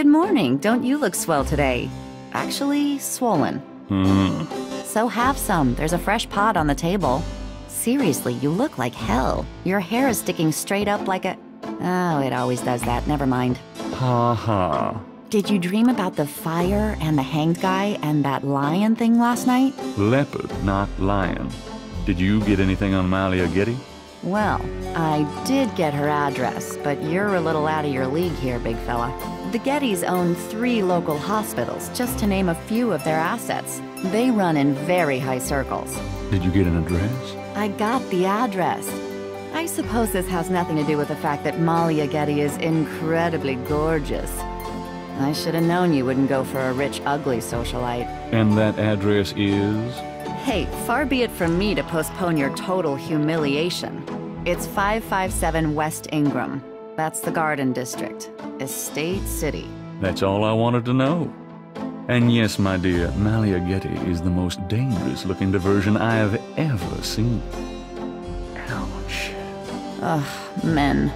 Good morning. Don't you look swell today? Actually, swollen. So have some. There's a fresh pot on the table. Seriously, you look like hell. Your hair is sticking straight up like a... Oh, it always does that. Never mind. Ha ha. Did you dream about the fire and the hanged guy and that lion thing last night? Leopard, not lion. Did you get anything on Malia Getty? Well, I did get her address, but you're a little out of your league here, big fella. The Gettys own 3 local hospitals, just to name a few of their assets. They run in very high circles. Did you get an address? I got the address. I suppose this has nothing to do with the fact that Malia Getty is incredibly gorgeous. I should have known you wouldn't go for a rich, ugly socialite. And that address is? Hey, far be it from me to postpone your total humiliation. It's 557 West Ingram. That's the Garden District. Estate City. That's all I wanted to know. And yes, my dear, Malia Getty is the most dangerous-looking diversion I have ever seen. Ouch. Ugh, men.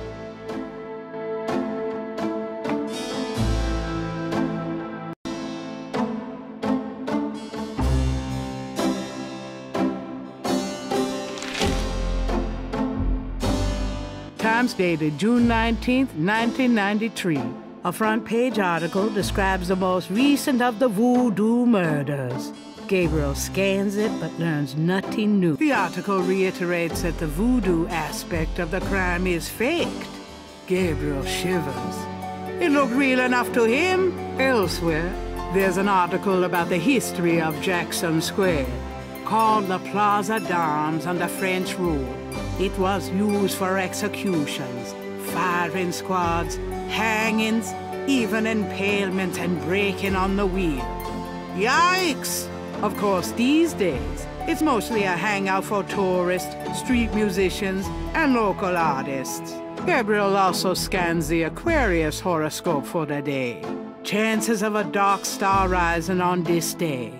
Times dated June 19th, 1993. A front-page article describes the most recent of the voodoo murders. Gabriel scans it but learns nothing new. The article reiterates that the voodoo aspect of the crime is faked. Gabriel shivers. It looked real enough to him. Elsewhere, there's an article about the history of Jackson Square, called the Plaza d'Armes under French rule. It was used for executions, firing squads, hangings, even impalements and breaking on the wheel. Yikes! Of course, these days, it's mostly a hangout for tourists, street musicians, and local artists. Gabriel also scans the Aquarius horoscope for the day. Chances of a dark star rising on this day.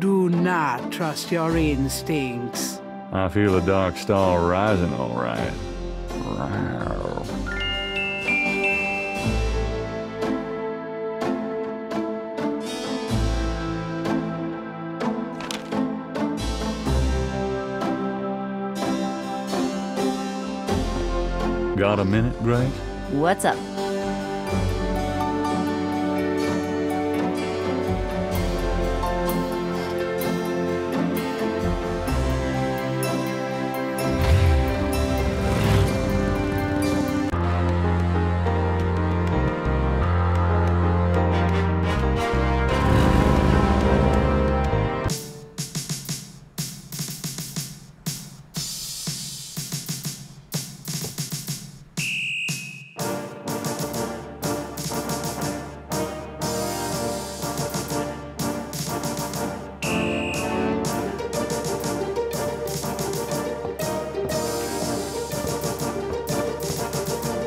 Do not trust your instincts. I feel a dark star rising, all right. Got a minute, Grace? What's up?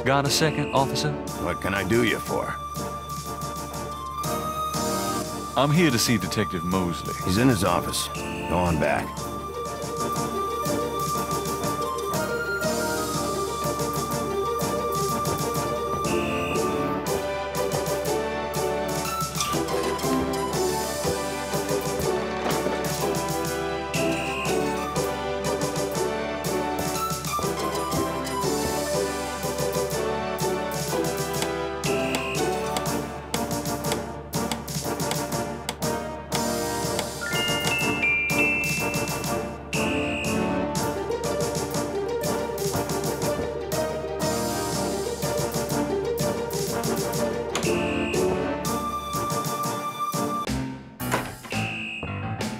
Got a second, officer? What can I do you for? I'm here to see Detective Mosley. He's in his office. Go on back.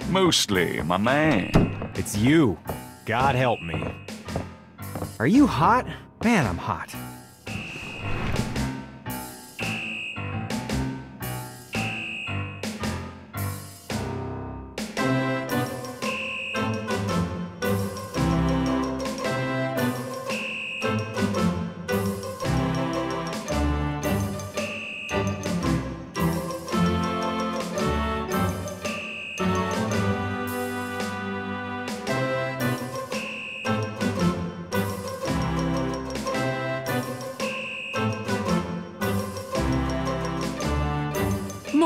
Mosley, my man. It's you. God help me. Are you hot? Man, I'm hot.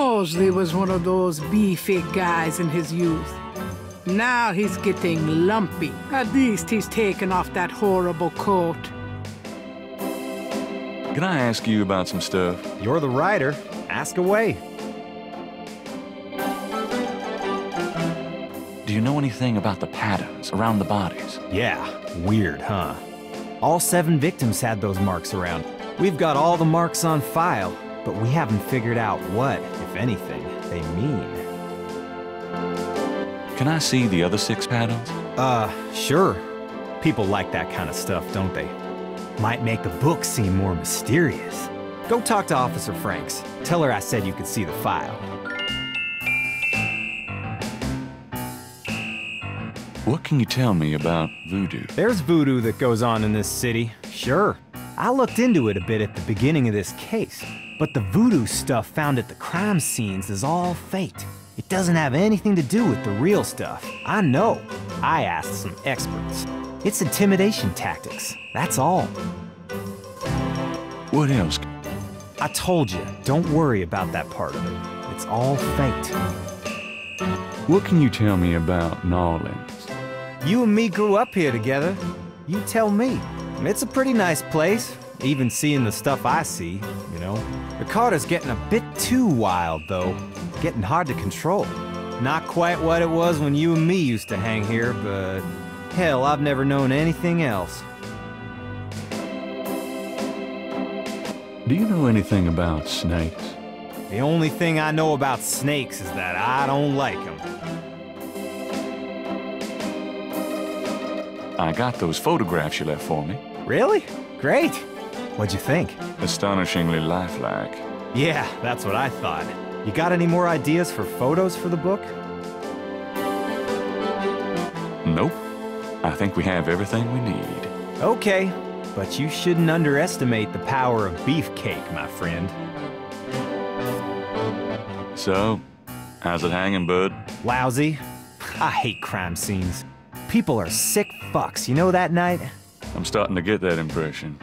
Mosley was one of those beefy guys in his youth. Now he's getting lumpy. At least he's taken off that horrible coat. Can I ask you about some stuff? You're the writer. Ask away. Do you know anything about the patterns around the bodies? Yeah, weird, huh? All 7 victims had those marks around. We've got all the marks on file, but we haven't figured out what, if anything, they mean. Can I see the other 6 patterns? Sure. People like that kind of stuff, don't they? Might make the book seem more mysterious. Go talk to Officer Franks. Tell her I said you could see the file. What can you tell me about voodoo? There's voodoo that goes on in this city, sure. I looked into it a bit at the beginning of this case, but the voodoo stuff found at the crime scenes is all faked. It doesn't have anything to do with the real stuff. I know. I asked some experts. It's intimidation tactics, that's all. What else? I told you, don't worry about that part of it. It's all faked. What can you tell me about Narlins? You and me grew up here together. You tell me. It's a pretty nice place, even seeing the stuff I see, you know. The Carter's getting a bit too wild, though. Getting hard to control. Not quite what it was when you and me used to hang here, but hell, I've never known anything else. Do you know anything about snakes? The only thing I know about snakes is that I don't like them. I got those photographs you left for me. Really? Great. What'd you think? Astonishingly lifelike. Yeah, that's what I thought. You got any more ideas for photos for the book? Nope. I think we have everything we need. Okay, but you shouldn't underestimate the power of beefcake, my friend. So, how's it hanging, bud? Lousy. I hate crime scenes. People are sick fucks, you know that, Knight? I'm starting to get that impression.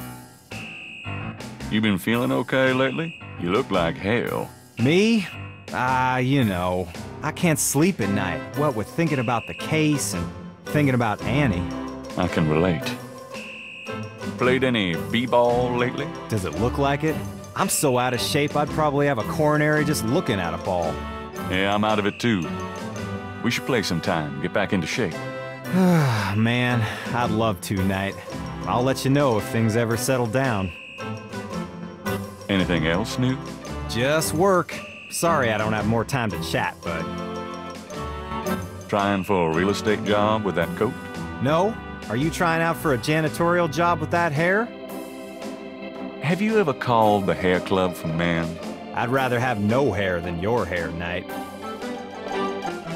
You been feeling okay lately? You look like hell. Me? You know, I can't sleep at night, what with thinking about the case and thinking about Annie. I can relate. Played any b-ball lately? Does it look like it? I'm so out of shape I'd probably have a coronary just looking at a ball. Yeah, I'm out of it too. We should play sometime, get back into shape. Man, I'd love to, Knight. I'll let you know if things ever settle down. Anything else new? Just work. Sorry I don't have more time to chat, but... Trying for a real estate job with that coat? No? Are you trying out for a janitorial job with that hair? Have you ever called the hair club for men? I'd rather have no hair than your hair, Knight.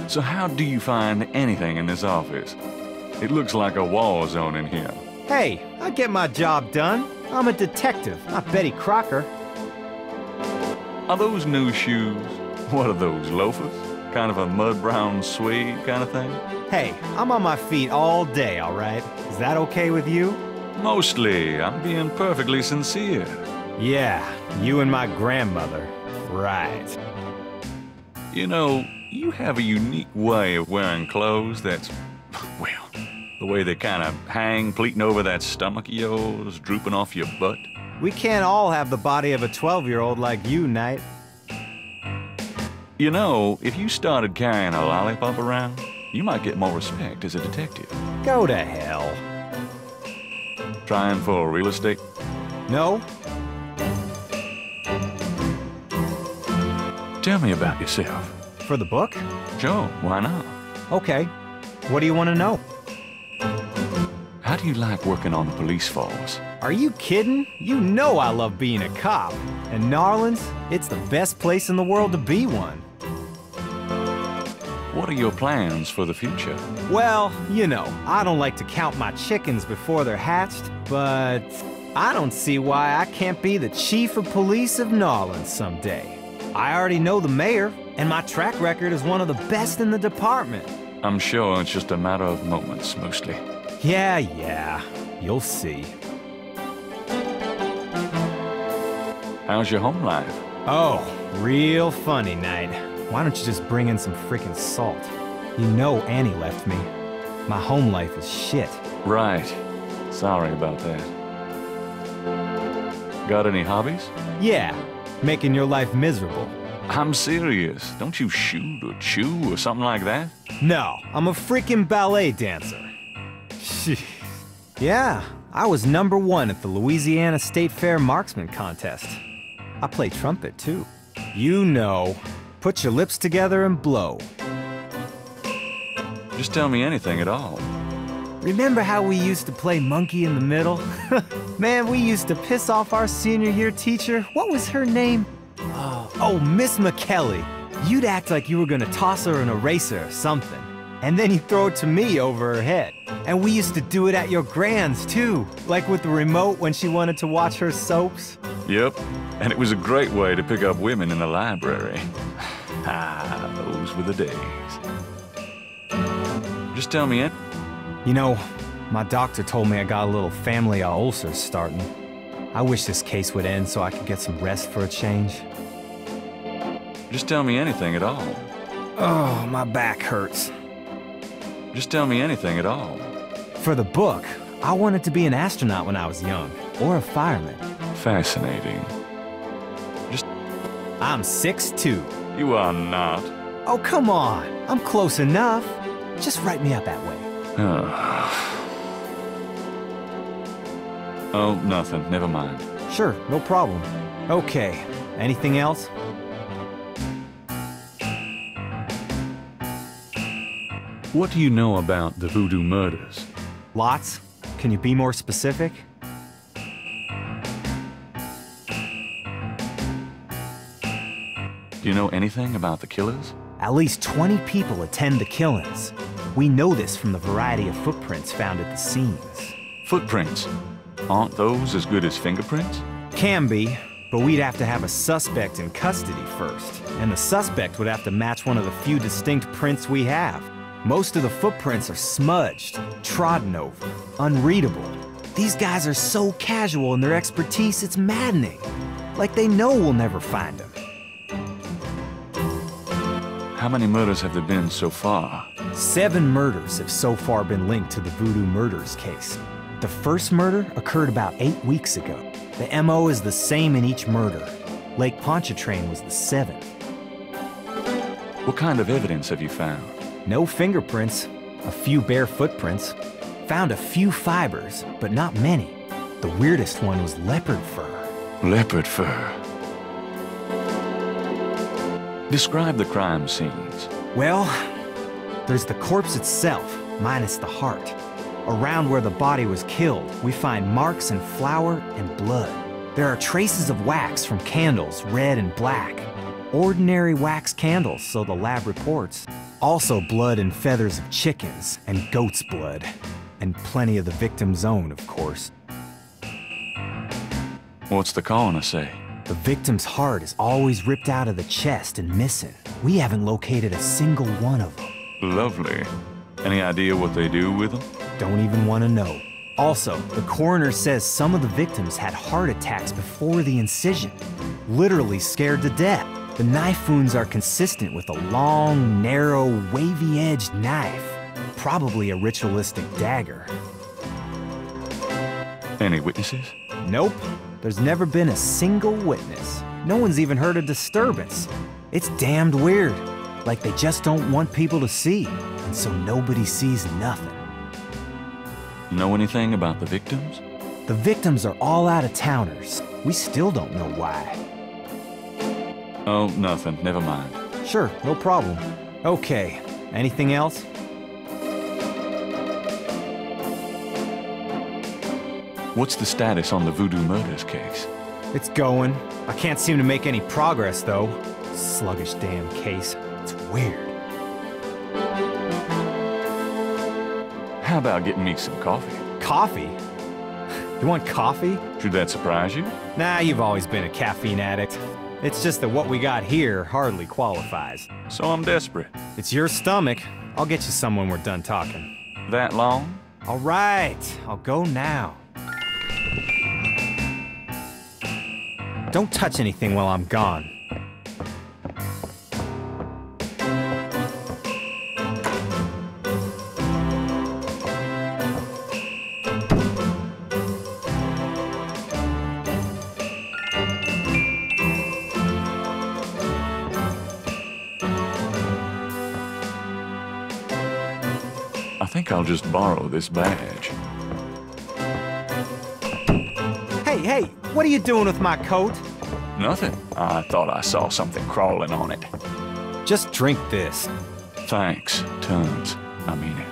So how do you find anything in this office? It looks like a war zone in here. Hey, I get my job done. I'm a detective, not Betty Crocker. Are those new shoes? What are those, loafers? Kind of a mud-brown suede kind of thing? Hey, I'm on my feet all day, all right? Is that okay with you? Mostly. I'm being perfectly sincere. Yeah, you and my grandmother. Right. You know, you have a unique way of wearing clothes that's, well, the way they kind of hang pleating over that stomach of yours, drooping off your butt. We can't all have the body of a 12-year-old like you, Knight. You know, if you started carrying a lollipop around, you might get more respect as a detective. Go to hell. Trying for real estate? No? Tell me about yourself. For the book? Sure, why not? Okay. What do you want to know? How do you like working on the police force? Are you kidding? You know I love being a cop. And Narlands, it's the best place in the world to be one. What are your plans for the future? Well, you know, I don't like to count my chickens before they're hatched, but I don't see why I can't be the chief of police of Narlands someday. I already know the mayor, and my track record is one of the best in the department. I'm sure it's just a matter of moments, mostly. Yeah, you'll see. How's your home life? Oh, real funny night. Why don't you just bring in some freaking salt? You know Annie left me. My home life is shit. Right. Sorry about that. Got any hobbies? Yeah, making your life miserable. I'm serious. Don't you shoot or chew or something like that? No, I'm a freaking ballet dancer. Yeah, I was #1 at the Louisiana State Fair Marksman Contest. I play trumpet, too. You know, put your lips together and blow. Just tell me anything at all. Remember how we used to play monkey in the middle? Man, we used to piss off our senior year teacher. What was her name? Oh, Miss McKelly. You'd act like you were gonna toss her an eraser or something. And then you'd throw it to me over her head. And we used to do it at your grand's, too. Like with the remote when she wanted to watch her soaps. Yep, and it was a great way to pick up women in the library. Ah, those were the days. Just tell me it. You know, my doctor told me I got a little family of ulcers starting. I wish this case would end so I could get some rest for a change. Just tell me anything at all. Oh, my back hurts. Just tell me anything at all. For the book, I wanted to be an astronaut when I was young, or a fireman. Fascinating. I'm 6'2". You are not. Oh, come on. I'm close enough. Just write me out that way. Oh, nothing. Never mind. Sure, no problem. Okay, anything else? What do you know about the voodoo murders? Lots. Can you be more specific? Do you know anything about the killers? At least 20 people attend the killings. We know this from the variety of footprints found at the scenes. Footprints. Aren't those as good as fingerprints? Can be, but we'd have to have a suspect in custody first. And the suspect would have to match one of the few distinct prints we have. Most of the footprints are smudged, trodden over, unreadable. These guys are so casual in their expertise, it's maddening. Like they know we'll never find them. How many murders have there been so far? 7 murders have so far been linked to the voodoo murders case. The first murder occurred about 8 weeks ago. The MO is the same in each murder. Lake Pontchartrain was the 7th. What kind of evidence have you found? No fingerprints, a few bare footprints. Found a few fibers, but not many. The weirdest one was leopard fur. Leopard fur. Describe the crime scenes. Well, there's the corpse itself, minus the heart. Around where the body was killed, we find marks and flour and blood. There are traces of wax from candles, red and black. Ordinary wax candles, so the lab reports. Also blood and feathers of chickens, and goat's blood. And plenty of the victim's own, of course. What's the coroner say? The victim's heart is always ripped out of the chest and missing. We haven't located a single one of them. Lovely. Any idea what they do with them? Don't even want to know. Also, the coroner says some of the victims had heart attacks before the incision. Literally scared to death. The knife wounds are consistent with a long, narrow, wavy-edged knife. Probably a ritualistic dagger. Any witnesses? Nope. There's never been a single witness. No one's even heard a disturbance. It's damned weird. Like they just don't want people to see. And so nobody sees nothing. Know anything about the victims? The victims are all out-of-towners. We still don't know why. Oh, nothing. Never mind. Sure, no problem. Okay, anything else? What's the status on the voodoo murders case? It's going. I can't seem to make any progress, though. Sluggish damn case. It's weird. How about getting me some coffee? Coffee? You want coffee? Should that surprise you? Nah, you've always been a caffeine addict. It's just that what we got here hardly qualifies. So I'm desperate. It's your stomach. I'll get you some when we're done talking. That long? All right, I'll go now. Don't touch anything while I'm gone. I think I'll just borrow this badge. Hey, what are you doing with my coat? Nothing. I thought I saw something crawling on it. Just drink this. Thanks, tons. I mean it.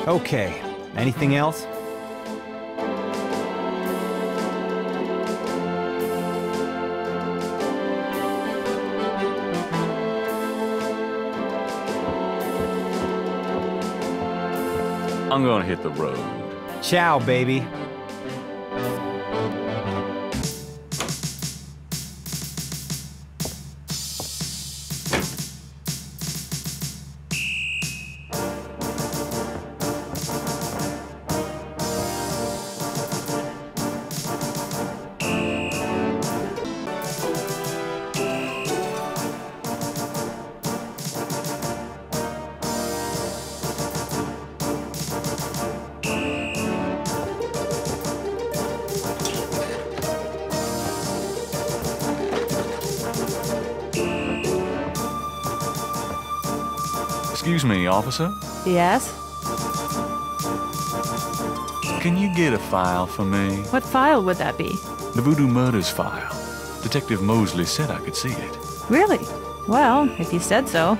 Okay, anything else? I'm gonna hit the road. Ciao, baby. Excuse me, officer. Yes? Can you get a file for me? What file would that be? The Voodoo Murders file. Detective Mosley said I could see it. Really? Well, if you said so.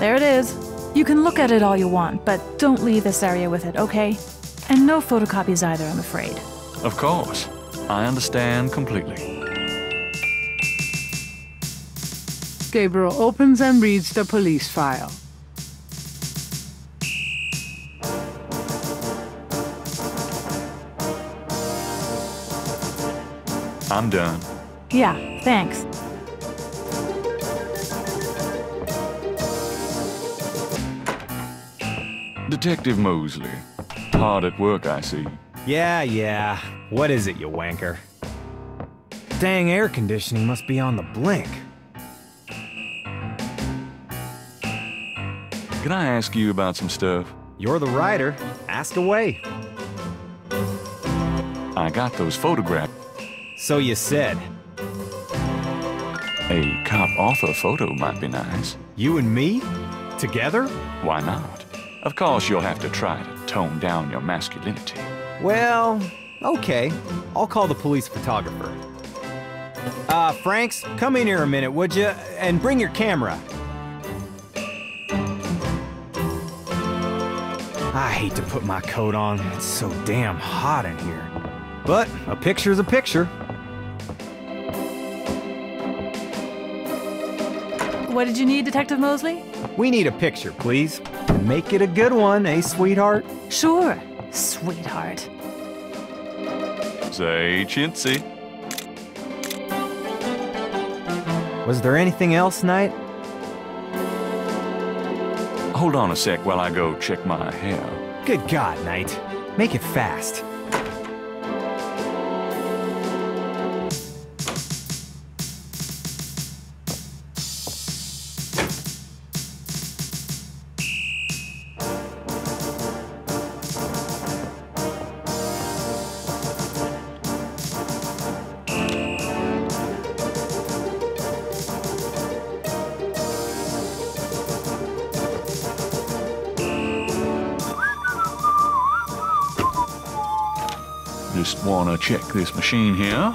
There it is. You can look at it all you want, but don't leave this area with it, okay? And no photocopies either, I'm afraid. Of course. I understand completely. Gabriel opens and reads the police file. I'm done. Yeah, thanks. Detective Mosley. Hard at work, I see. Yeah. What is it, you wanker? Dang air conditioning must be on the blink. Can I ask you about some stuff? You're the writer. Ask away. I got those photographs. So you said. A cop author photo might be nice. You and me? Together? Why not? Of course, you'll have to try to tone down your masculinity. Well, okay. I'll call the police photographer. Franks, come in here a minute, would you? And bring your camera. I hate to put my coat on. It's so damn hot in here. But a picture's a picture. What did you need, Detective Mosley? We need a picture, please. And make it a good one, eh, sweetheart? Sure, sweetheart. Say chintzy. Was there anything else, Knight? Hold on a sec while I go check my hair. Good God, Knight. Make it fast. Just wanna check this machine here.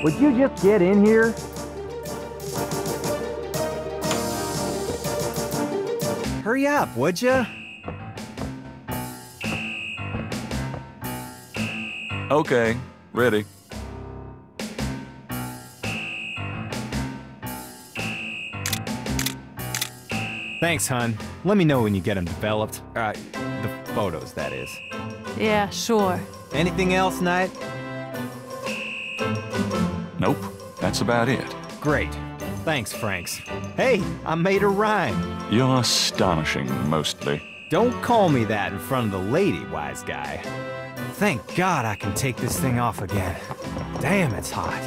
Would you just get in here? Hurry up, would ya? Okay, ready. Thanks, hon. Let me know when you get them developed. The photos, that is. Yeah, sure. Anything else, Knight? Nope, that's about it. Great. Thanks, Franks. Hey, I made a rhyme. You're astonishing, mostly. Don't call me that in front of the lady, wise guy. Thank God I can take this thing off again. Damn, it's hot.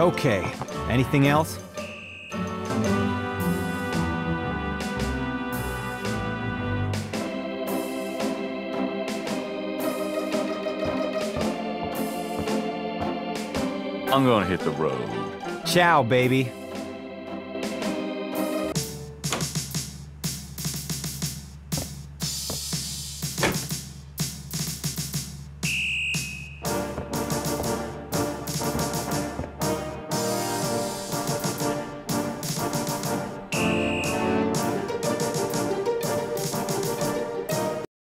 Okay, anything else? I'm gonna hit the road. Ciao, baby.